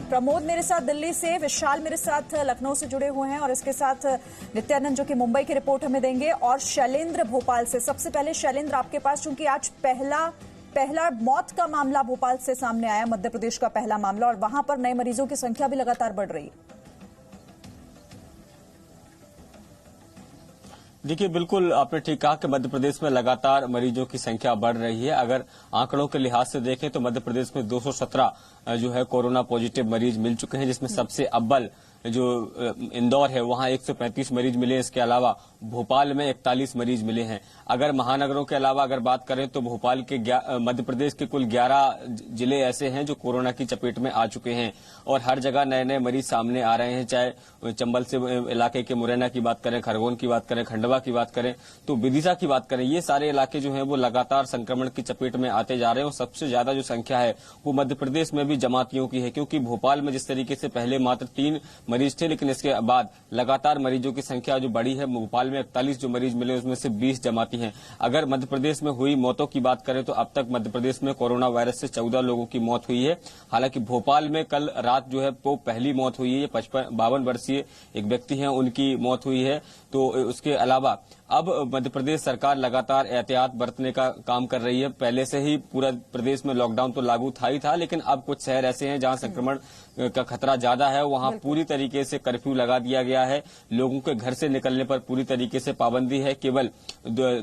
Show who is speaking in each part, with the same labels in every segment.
Speaker 1: प्रमोद मेरे साथ दिल्ली से, विशाल मेरे साथ लखनऊ से जुड़े हुए हैं और इसके साथ नित्यानंद जो कि मुंबई की रिपोर्ट हमें देंगे, और शैलेंद्र भोपाल से। सबसे पहले शैलेंद्र, आपके पास चूंकि आज पहला मौत का मामला भोपाल से सामने आया, मध्य प्रदेश का पहला मामला, और वहां पर नए मरीजों की संख्या भी लगातार बढ़ रही है।
Speaker 2: देखिए, बिल्कुल आपने ठीक कहा कि मध्य प्रदेश में लगातार मरीजों की संख्या बढ़ रही है। अगर आंकड़ों के लिहाज से देखें तो मध्य प्रदेश में 217 जो है कोरोना पॉजिटिव मरीज मिल चुके हैं, जिसमें सबसे अव्वल जो इंदौर है वहां 135 मरीज मिले। इसके अलावा भोपाल में 41 मरीज मिले हैं। अगर महानगरों के अलावा अगर बात करें तो भोपाल के मध्य प्रदेश के कुल 11 जिले ऐसे हैं जो कोरोना की चपेट में आ चुके हैं और हर जगह नए नए मरीज सामने आ रहे हैं। चाहे चंबल से इलाके के मुरैना की बात करें, खरगोन की बात करें, खंडवा की बात करें, तो विदिशा की बात करें, ये सारे इलाके जो हैं वो लगातार संक्रमण की चपेट में आते जा रहे हैं। और सबसे ज्यादा जो संख्या है वो मध्य प्रदेश में भी जमातियों की है, क्योंकि भोपाल में जिस तरीके से पहले मात्र 3 मरीज थे, लेकिन इसके बाद लगातार मरीजों की संख्या जो बढ़ी है। भोपाल में 41 जो मरीज मिले उसमें से 20 जमाती हैं। अगर मध्य प्रदेश में हुई मौतों की बात करें तो अब तक मध्य प्रदेश में कोरोना वायरस से 14 लोगों की मौत हुई है। हालांकि भोपाल में कल रात जो है वो पहली मौत हुई है। 52 वर्षीय एक व्यक्ति हैं, उनकी मौत हुई है। तो उसके अलावा अब मध्य प्रदेश सरकार लगातार एहतियात बरतने का काम कर रही है। पहले से ही पूरा प्रदेश में लॉकडाउन तो लागू था, लेकिन अब कुछ शहर ऐसे हैं जहां संक्रमण का खतरा ज्यादा है, वहां पूरी तरीके से कर्फ्यू लगा दिया गया है। लोगों के घर से निकलने पर पूरी तरीके से पाबंदी है। केवल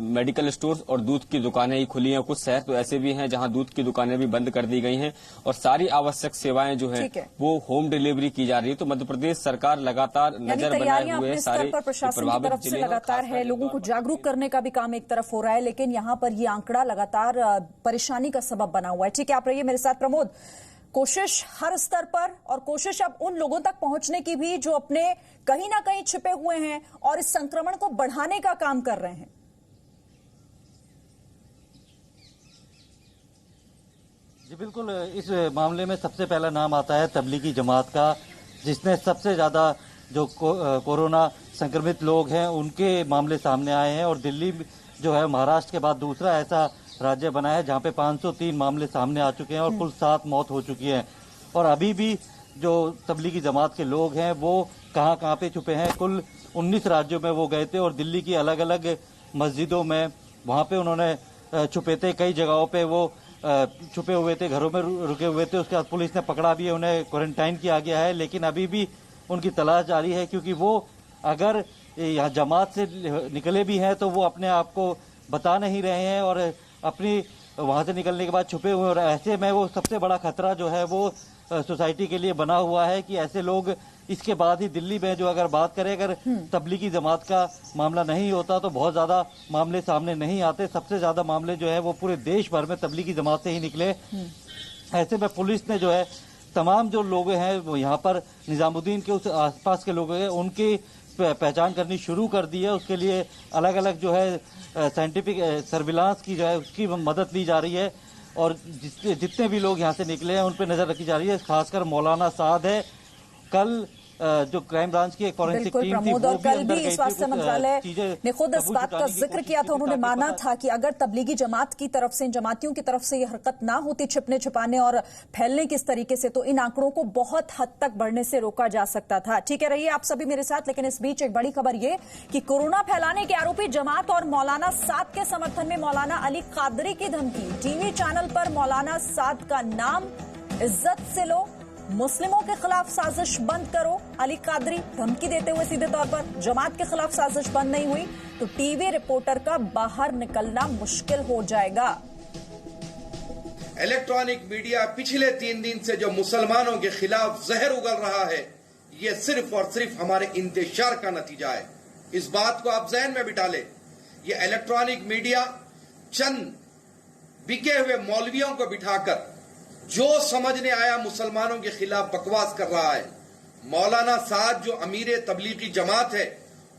Speaker 2: मेडिकल स्टोर्स और दूध की दुकानें ही खुली हैं। कुछ शहर तो ऐसे भी हैं जहां दूध की दुकानें भी बंद कर दी गई हैं और सारी आवश्यक सेवाएं जो है वो होम डिलीवरी की जा रही है। तो मध्य प्रदेश सरकार लगातार नजर बनाए हुए है सारे प्रभावित जिले लगातार
Speaker 1: है। लोगों को जागरूक करने का भी काम एक तरफ हो रहा है, लेकिन यहाँ पर ये आंकड़ा लगातार परेशानी का सबब बना हुआ है। ठीक है, आप रहिए मेरे साथ। प्रमोद, कोशिश हर स्तर पर, और कोशिश अब उन लोगों तक पहुंचने की भी जो अपने कहीं ना कहीं छिपे हुए हैं और इस संक्रमण को बढ़ाने का काम कर रहे हैं।
Speaker 3: जी बिल्कुल, इस मामले में सबसे पहला नाम आता है तबलीगी जमात का, जिसने सबसे ज्यादा जो कोरोना संक्रमित लोग हैं उनके मामले सामने आए हैं। और दिल्ली जो है महाराष्ट्र के बाद दूसरा ऐसा राज्य बना है जहां पे 503 मामले सामने आ चुके हैं और कुल 7 मौत हो चुकी है। और अभी भी जो तबलीगी जमात के लोग हैं वो कहां पे छुपे हैं। कुल 19 राज्यों में वो गए थे और दिल्ली की अलग अलग मस्जिदों में वहां पे उन्होंने छुपे थे। कई जगहों पे वो छुपे हुए थे, घरों में रुके हुए थे। उसके बाद पुलिस ने पकड़ा भी है, उन्हें क्वारंटाइन किया गया है, लेकिन अभी भी उनकी तलाश जारी है। क्योंकि वो अगर यहाँ जमात से निकले भी हैं तो वो अपने आप को बता नहीं रहे हैं और अपनी वहां से निकलने के बाद छुपे हुए। और ऐसे में वो सबसे बड़ा खतरा जो है वो सोसाइटी के लिए बना हुआ है कि ऐसे लोग इसके बाद ही दिल्ली में जो अगर बात करें, अगर तबलीगी जमात का मामला नहीं होता तो बहुत ज्यादा मामले सामने नहीं आते। सबसे ज्यादा मामले जो है वो पूरे देश भर में तबलीगी जमात से ही निकले। ऐसे में पुलिस ने जो है तमाम जो लोग हैं वो यहाँ पर निजामुद्दीन के उस आसपास के लोग हैं उनकी पहचान करनी शुरू कर दी है। उसके लिए अलग अलग जो है साइंटिफिक सर्विलांस की जो है उसकी मदद ली जा रही है और जितने भी लोग यहाँ से निकले हैं उन पर नजर रखी जा रही है। खासकर मौलाना साद है, कल जो क्राइम ब्रांच की एक फॉरेंसिक टीम थी
Speaker 1: और कल भी स्वास्थ्य मंत्रालय ने खुद इस बात का जिक्र किया था। उन्होंने माना था कि अगर तबलीगी जमात की तरफ से, इन जमातियों की तरफ से ये हरकत ना होती छिपने छिपाने और फैलने की इस तरीके से, तो इन आंकड़ों को बहुत हद तक बढ़ने से रोका जा सकता था। ठीक है, रहिए आप सभी मेरे साथ। लेकिन इस बीच एक बड़ी खबर ये कि कोरोना फैलाने के आरोपी जमात और मौलाना साद के समर्थन में मौलाना अली कादरी की धमकी। टीवी चैनल पर मौलाना साद का नाम इज्जत से लो, मुस्लिमों के खिलाफ साजिश बंद करो। अली कादरी धमकी देते हुए सीधे तौर पर जमात के खिलाफ साजिश बंद नहीं हुई तो टीवी रिपोर्टर का बाहर निकलना मुश्किल हो जाएगा।
Speaker 4: इलेक्ट्रॉनिक मीडिया पिछले 3 दिन से जो मुसलमानों के खिलाफ जहर उगल रहा है, ये सिर्फ और सिर्फ हमारे इंतजार का नतीजा है। इस बात को आप जहन में बिठा ले। ये इलेक्ट्रॉनिक मीडिया चंद बिके हुए मौलवियों को बिठाकर जो समझने आया मुसलमानों के खिलाफ बकवास कर रहा है। मौलाना साद जो अमीर तबलीगी जमात है,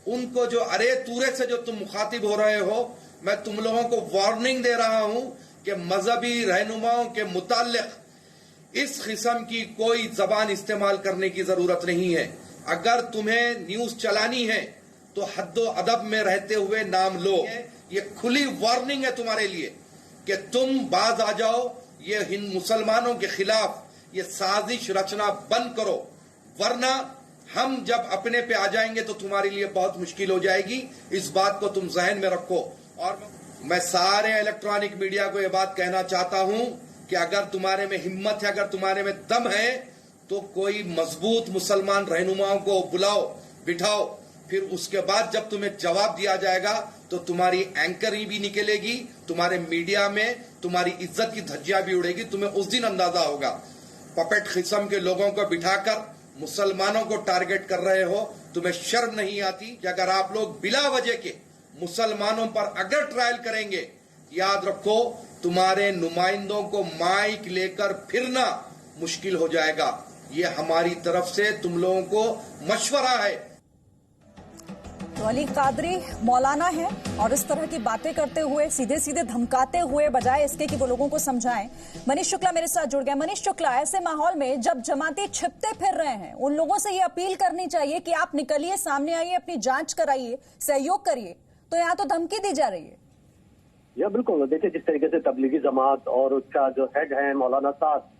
Speaker 4: उनको जो अरे तूरे से जो तुम मुखातिब हो रहे हो, मैं तुम लोगों को वार्निंग दे रहा हूं कि मजहबी रहनुमाओं के मुताल्लिक इस किस्म की कोई जबान इस्तेमाल करने की जरूरत नहीं है। अगर तुम्हें न्यूज चलानी है तो हद्दो अदब में रहते हुए नाम लो। ये खुली वार्निंग है तुम्हारे लिए कि तुम बाज आ जाओ। ये हिंद मुसलमानों के खिलाफ ये साजिश रचना बंद करो, वरना हम जब अपने पे आ जाएंगे तो तुम्हारे लिए बहुत मुश्किल हो जाएगी। इस बात को तुम जहन में रखो। और मैं सारे इलेक्ट्रॉनिक मीडिया को यह बात कहना चाहता हूं कि अगर तुम्हारे में हिम्मत है, अगर तुम्हारे में दम है, तो कोई मजबूत मुसलमान रहनुमाओं को बुलाओ, बिठाओ, फिर उसके बाद जब तुम्हें जवाब दिया जाएगा तो तुम्हारी एंकरी भी निकलेगी, तुम्हारे मीडिया में तुम्हारी इज्जत की धज्जियां भी उड़ेगी। तुम्हें उस दिन अंदाजा होगा। पपेट किस्म के लोगों को बिठाकर मुसलमानों को टारगेट कर रहे हो, तुम्हें शर्म नहीं आती कि अगर आप लोग बिला वजह के मुसलमानों पर अगर ट्रायल करेंगे, याद रखो तुम्हारे नुमाइंदों को माइक लेकर फिरना मुश्किल हो जाएगा। ये हमारी तरफ से तुम लोगों को मशवरा है।
Speaker 1: तो अली कादरी मौलाना है और इस तरह की बातें करते हुए, सीधे सीधे धमकाते हुए, बजाय इसके कि वो लोगों को समझाएं। मनीष शुक्ला मेरे साथ जुड़ गए। मनीष शुक्ला, ऐसे माहौल में जब जमाती छिपते फिर रहे हैं, उन लोगों से ये अपील करनी चाहिए कि आप निकलिए, सामने आइए, अपनी जांच कराइए, सहयोग करिए, तो यहाँ तो धमकी दी जा रही है।
Speaker 5: या बिल्कुल, देखिए जिस तरीके से तबलीगी जमात और उसका जो हेड है मौलाना साद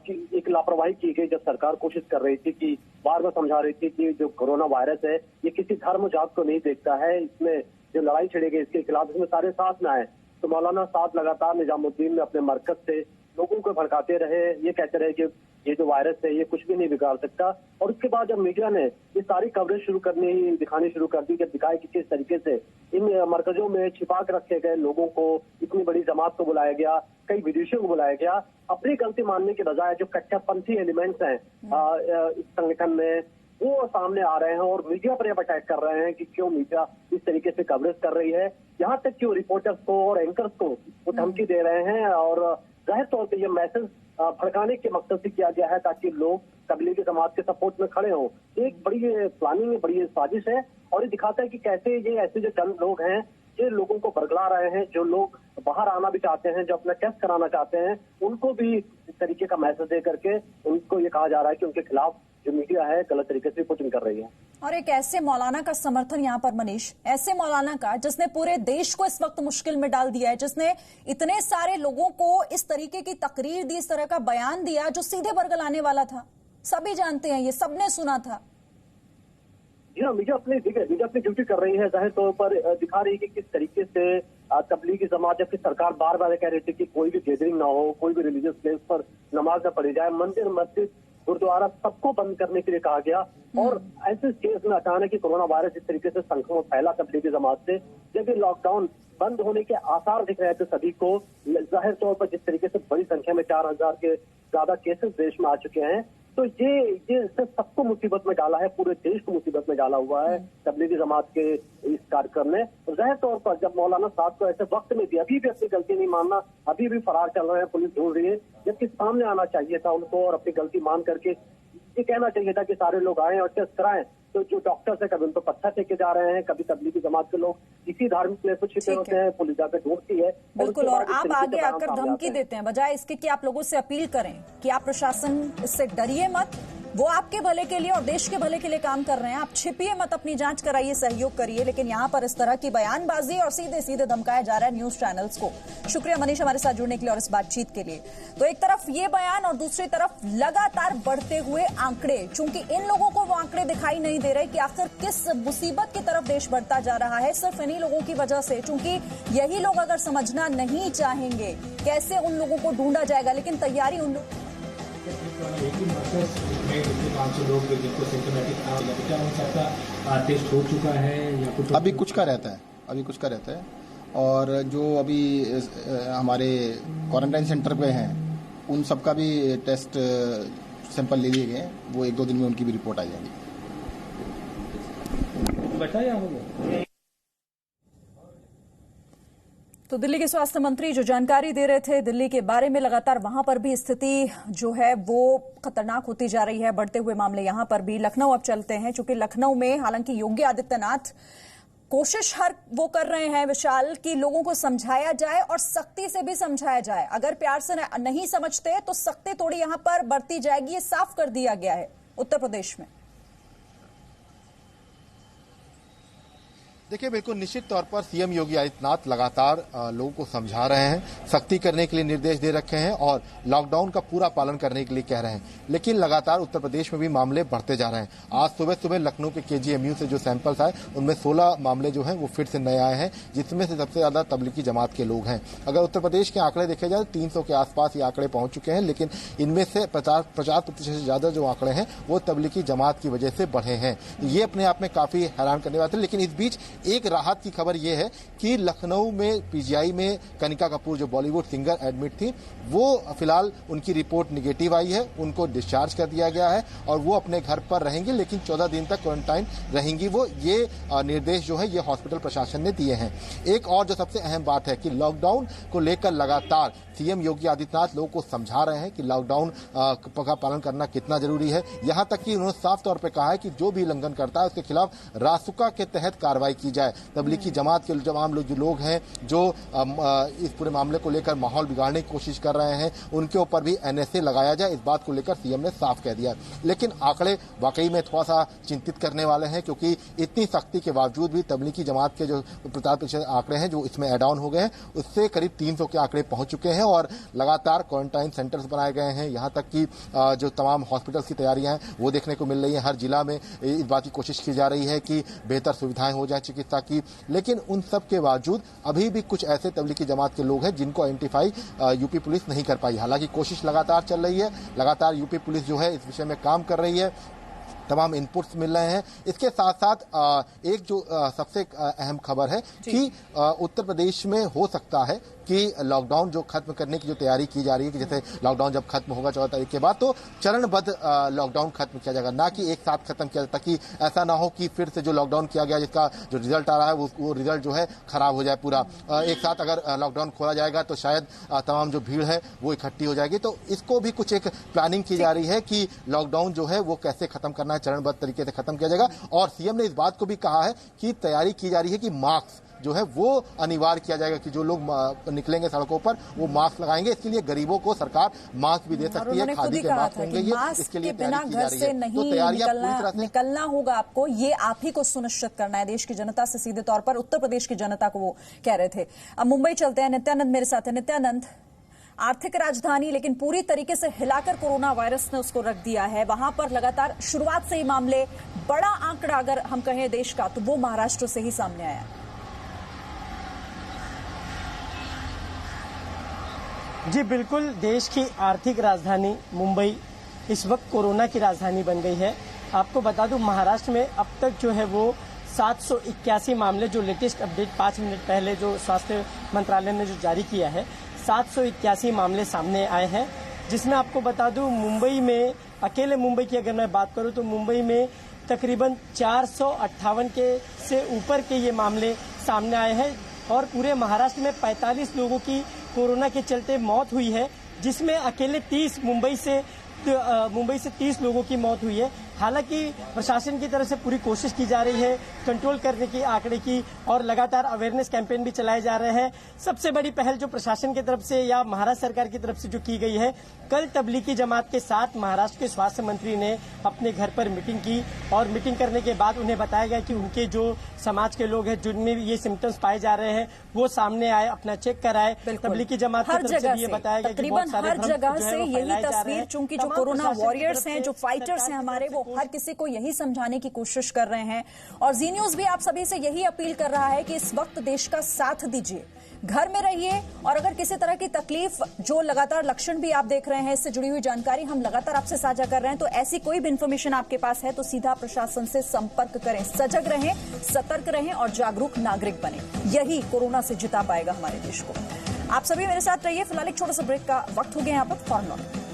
Speaker 5: की एक लापरवाही की गई, जब सरकार कोशिश कर रही थी कि बार बार समझा रही थी कि जो कोरोना वायरस है ये किसी धर्म जात को नहीं देखता है, इसमें जो लड़ाई छिड़ी गई इसके खिलाफ इसमें सारे साथ में आए। तो मौलाना साद लगातार निजामुद्दीन में अपने मरकज से लोगों को भड़काते रहे, ये कहते रहे कि ये जो वायरस है ये कुछ भी नहीं बिगाड़ सकता। और उसके बाद जब मीडिया ने ये सारी कवरेज दिखानी शुरू कर दी, जब दिखाई कि किस तरीके से इन मरकजों में छिपा कर रखे गए लोगों को, इतनी बड़ी जमात को बुलाया गया, कई विदेशियों को बुलाया गया, अपनी गलती मानने के बजाय जो कट्टरपंथी एलिमेंट्स हैं इस संगठन में वो सामने आ रहे हैं और मीडिया पर अटैक कर रहे हैं कि क्यों मीडिया इस तरीके से कवरेज कर रही है। यहाँ तक कि वो रिपोर्टर्स को और एंकर्स को वो धमकी दे रहे हैं और जाहिर तौर पर ये मैसेज भड़काने के मकसद से किया गया है ताकि लोग तबलीगी जमात के सपोर्ट में खड़े हों। एक बड़ी प्लानिंग है, बड़ी साजिश है और ये दिखाता है कि कैसे ये ऐसे जो चंद लोग हैं ये लोगों को बरगला रहे हैं। जो लोग बाहर आना भी चाहते हैं, जो अपना टेस्ट कराना चाहते हैं, उनको भी इस तरीके का मैसेज दे करके उनको ये कहा जा रहा है कि उनके खिलाफ जो मीडिया है गलत तरीके से रिपोर्टिंग कर रही है।
Speaker 1: और एक ऐसे मौलाना का समर्थन यहाँ पर मनीष, ऐसे मौलाना का जिसने पूरे देश को इस वक्त मुश्किल में डाल दिया है, जिसने इतने सारे लोगों को इस तरीके की तकरीर दी, इस तरह का बयान दिया जो सीधे बरगलाने वाला था। सभी जानते हैं, ये सबने सुना था।
Speaker 5: जी हाँ, मीडिया अपनी ड्यूटी कर रही है, जाहिर तौर पर दिखा रही है कि किस तरीके से तबलीगी जमात, जबकि सरकार बार बार कह रही थी कि कोई भी गैदरिंग ना हो, कोई भी रिलीजियस प्लेस पर नमाज न पढ़ी जाए, मंदिर मस्जिद गुरुद्वारा सबको बंद करने के लिए कहा गया। और ऐसे केस में अचानक ही कोरोना वायरस इस तरीके से संक्रमण फैला तबलीगी जमात से, जब ये लॉकडाउन बंद होने के आसार दिख रहे थे सभी को, जाहिर तौर पर जिस तरीके से बड़ी संख्या में 4000 के ज्यादा केसेस देश में आ चुके हैं, तो ये सबको मुसीबत में डाला है, पूरे देश को मुसीबत में डाला हुआ है तबलीगी जमात के इस कार्यक्रम ने। जाहिर तौर पर जब मौलाना साहब को ऐसे वक्त में भी अभी भी अपनी गलती नहीं मानना, अभी भी फरार चल रहे हैं, पुलिस ढूंढ रही है, जबकि सामने आना चाहिए था उनको और अपनी गलती मान करके ये कहना चाहिए था कि सारे लोग आए और टेस्ट कराएं। तो जो डॉक्टर्स है कभी उन पर पत्थर फेंके जा रहे हैं, कभी तबलीगी जमात के लोग इसी धार्मिक प्लेस पर छिपे होते हैं, पुलिस जाकर ढूंढती है।
Speaker 1: बिल्कुल, और आप आगे आकर धमकी देते हैं, बजाय इसके कि आप लोगों से अपील करें कि आप प्रशासन इससे डरिए मत, वो आपके भले के लिए और देश के भले के लिए काम कर रहे हैं, आप छिपिए मत, अपनी जांच कराइए, सहयोग करिए। लेकिन यहाँ पर इस तरह की बयानबाजी और सीधे सीधे धमकाया जा रहा है न्यूज चैनल्स को। शुक्रिया मनीष हमारे साथ जुड़ने के लिए और इस बातचीत के लिए। तो एक तरफ ये बयान और दूसरी तरफ लगातार बढ़ते हुए आंकड़े, चूंकि इन लोगों को वो आंकड़े दिखाई नहीं दे रहे कि आखिर किस मुसीबत की तरफ देश बढ़ता जा रहा है, सिर्फ इन्हीं लोगों की वजह से। चूंकि यही लोग अगर समझना नहीं चाहेंगे, कैसे उन लोगों को ढूंढा जाएगा, लेकिन तैयारी उन
Speaker 6: एक ही मरकज में 500 लोग जिनको सिम्टोमेटिक क्या हो सकता टेस्ट हो चुका है या कुछ
Speaker 7: अभी कुछ का रहता है और जो अभी हमारे क्वारंटाइन सेंटर पे हैं उन सबका भी टेस्ट सैंपल ले लिए गए, वो 1-2 दिन में उनकी भी रिपोर्ट आ जाएगी।
Speaker 1: तो दिल्ली के स्वास्थ्य मंत्री जो जानकारी दे रहे थे दिल्ली के बारे में, लगातार वहां पर भी स्थिति जो है वो खतरनाक होती जा रही है, बढ़ते हुए मामले यहां पर भी। लखनऊ अब चलते हैं, चूंकि लखनऊ में हालांकि योगी आदित्यनाथ कोशिश हर वो कर रहे हैं विशाल कि लोगों को समझाया जाए और सख्ती से भी समझाया जाए। अगर प्यार से नहीं समझते तो सख्ती थोड़ी यहां पर बढ़ती जाएगी, ये साफ कर दिया गया है उत्तर प्रदेश में।
Speaker 8: देखिए, बिल्कुल निश्चित तौर पर सीएम योगी आदित्यनाथ लगातार लोगों को समझा रहे हैं, सख्ती करने के लिए निर्देश दे रखे हैं और लॉकडाउन का पूरा पालन करने के लिए कह रहे हैं, लेकिन लगातार उत्तर प्रदेश में भी मामले बढ़ते जा रहे हैं। आज सुबह सुबह लखनऊ के केजीएमयू से जो सैंपल्स आए उनमें 16 मामले जो हैं वो फिर से नए आए हैं, जिसमें से सबसे ज्यादा तबलीगी जमात के लोग हैं। अगर उत्तर प्रदेश के आंकड़े देखे जाए 300 के आसपास ये आंकड़े पहुंच चुके हैं, लेकिन इनमें से 50% से ज्यादा जो आंकड़े हैं वो तबलीगी जमात की वजह से बढ़े हैं। ये अपने आप में काफी हैरान करने वाले थे। लेकिन इस बीच एक राहत की खबर यह है कि लखनऊ में पीजीआई में कनिका कपूर जो बॉलीवुड सिंगर एडमिट थी, वो फिलहाल उनकी रिपोर्ट निगेटिव आई है, उनको डिस्चार्ज कर दिया गया है और वो अपने घर पर रहेंगी, लेकिन 14 दिन तक क्वारंटाइन रहेंगी। वो ये निर्देश जो है ये हॉस्पिटल प्रशासन ने दिए हैं। एक और जो सबसे अहम बात है कि लॉकडाउन को लेकर लगातार सीएम योगी आदित्यनाथ लोगों को समझा रहे हैं कि लॉकडाउन का पालन करना कितना जरूरी है। यहां तक कि उन्होंने साफ तौर पर कहा है कि जो भी उल्लंघन करता है उसके खिलाफ रासुका के तहत कार्रवाई की जाए। तबलीगी जमात के तमाम लोग हैं जो इस पूरे मामले को लेकर माहौल बिगाड़ने की कोशिश कर रहे हैं, उनके ऊपर भी एनएसए लगाया जाए, इस बात को लेकर सीएम ने साफ कह दिया। लेकिन आंकड़े वाकई में थोड़ा सा चिंतित करने वाले हैं, क्योंकि इतनी सख्ती के बावजूद भी तबलीगी जमात के जो 50% आंकड़े हैं जो इसमें एड ऑन हो गए हैं, उससे करीब 300 के आंकड़े पहुंच चुके हैं और लगातार क्वारंटाइन सेंटर्स बनाए गए हैं। यहां तक कि जो तमाम हॉस्पिटल्स की तैयारियां हैं वो देखने को मिल रही है। हर जिला में इस बात की कोशिश की जा रही है कि बेहतर सुविधाएं हो जाए चिकित्सा की। लेकिन उन सब के बावजूद अभी भी कुछ ऐसे तबलीगी जमात के लोग हैं जिनको आइडेंटिफाई यूपी पुलिस नहीं कर पाई। हालांकि कोशिश लगातार चल रही है, लगातार यूपी पुलिस जो है इस विषय में काम कर रही है, तमाम इनपुट्स मिल रहे हैं। इसके साथ साथ एक जो सबसे अहम खबर है कि उत्तर प्रदेश में हो सकता है कि लॉकडाउन जो खत्म करने की जो तैयारी की जा रही है कि जैसे लॉकडाउन जब खत्म होगा 14 तारीख के बाद तो चरणबद्ध लॉकडाउन खत्म किया जाएगा, ना कि एक साथ खत्म किया जाता, कि ऐसा ना हो कि फिर से जो लॉकडाउन किया गया जिसका जो रिजल्ट आ रहा है वो रिजल्ट जो है खराब हो जाए पूरा। एक साथ अगर लॉकडाउन खोला जाएगा तो शायद तमाम जो भीड़ है वो इकट्ठी हो जाएगी। तो इसको भी कुछ एक प्लानिंग की जा रही है कि लॉकडाउन जो है वो कैसे खत्म करना है, चरणबद्ध तरीके से खत्म किया जाएगा। और सीएम ने इस बात को भी कहा है कि तैयारी की जा रही है कि मास्क जो है वो अनिवार्य किया जाएगा, कि जो लोग निकलेंगे सड़कों पर वो मास्क लगाएंगे। इसके लिए गरीबों को सरकार मास्क भी दे सकती है, खादी के मास्क होंगे, इसके लिए
Speaker 1: बिना घर से नहीं निकलना होगा आपको, ये आप ही को सुनिश्चित करना है देश की जनता से सीधे तौर पर, उत्तर प्रदेश की जनता को वो कह रहे थे। अब मुंबई चलते हैं, नित्यानंद मेरे साथ है। नित्यानंद, आर्थिक राजधानी लेकिन पूरी तरीके से हिलाकर कोरोना वायरस ने उसको रख दिया है। वहां पर लगातार शुरुआत से ही मामले, बड़ा आंकड़ा अगर हम कहें देश का तो वो महाराष्ट्र से ही सामने आया।
Speaker 9: जी बिल्कुल, देश की आर्थिक राजधानी मुंबई इस वक्त कोरोना की राजधानी बन गई है। आपको बता दूं, महाराष्ट्र में अब तक जो है वो 781 मामले, जो लेटेस्ट अपडेट 5 मिनट पहले जो स्वास्थ्य मंत्रालय ने जो जारी किया है, 781 मामले सामने आए हैं, जिसमें आपको बता दूं मुंबई में, अकेले मुंबई की अगर मैं बात करूं तो मुंबई में तकरीबन 458 के से ऊपर के ये मामले सामने आए हैं और पूरे महाराष्ट्र में 45 लोगों की कोरोना के चलते मौत हुई है, जिसमें अकेले 30 मुंबई से 30 लोगों की मौत हुई है। हालांकि प्रशासन की तरफ से पूरी कोशिश की जा रही है कंट्रोल करने की आंकड़े की, और लगातार अवेयरनेस कैंपेन भी चलाए जा रहे हैं। सबसे बड़ी पहल जो प्रशासन की तरफ से या महाराष्ट्र सरकार की तरफ से जो की गई है, कल तबलीगी जमात के साथ महाराष्ट्र के स्वास्थ्य मंत्री ने अपने घर पर मीटिंग की और मीटिंग करने के बाद उन्हें बताया गया कि उनके जो समाज के लोग हैं जिनमें ये सिम्टम्स पाए जा रहे हैं वो सामने आए, अपना चेक कराए। तबलीगी जमात की तरफ से भी ये बताया गया कि बहुत सारे
Speaker 1: हर जगह से यही तस्वीर, चूंकि जो कोरोना वॉरियर्स हैं, जो फाइटर्स हैं हमारे, वो हर किसी को यही समझाने की कोशिश कर रहे हैं। और जी न्यूज भी आप सभी से यही अपील कर रहा है कि इस वक्त देश का साथ दीजिए, घर में रहिए, और अगर किसी तरह की तकलीफ, जो लगातार लक्षण भी आप देख रहे हैं, इससे जुड़ी हुई जानकारी हम लगातार आपसे साझा कर रहे हैं, तो ऐसी कोई भी इंफॉर्मेशन आपके पास है तो सीधा प्रशासन से संपर्क करें। सजग रहें, सतर्क रहें और जागरूक नागरिक बने। यही कोरोना से जिता पाएगा हमारे देश को। आप सभी मेरे साथ रहिए। फिलहाल एक छोटा सा ब्रेक का वक्त हो गया यहाँ पर। फॉरन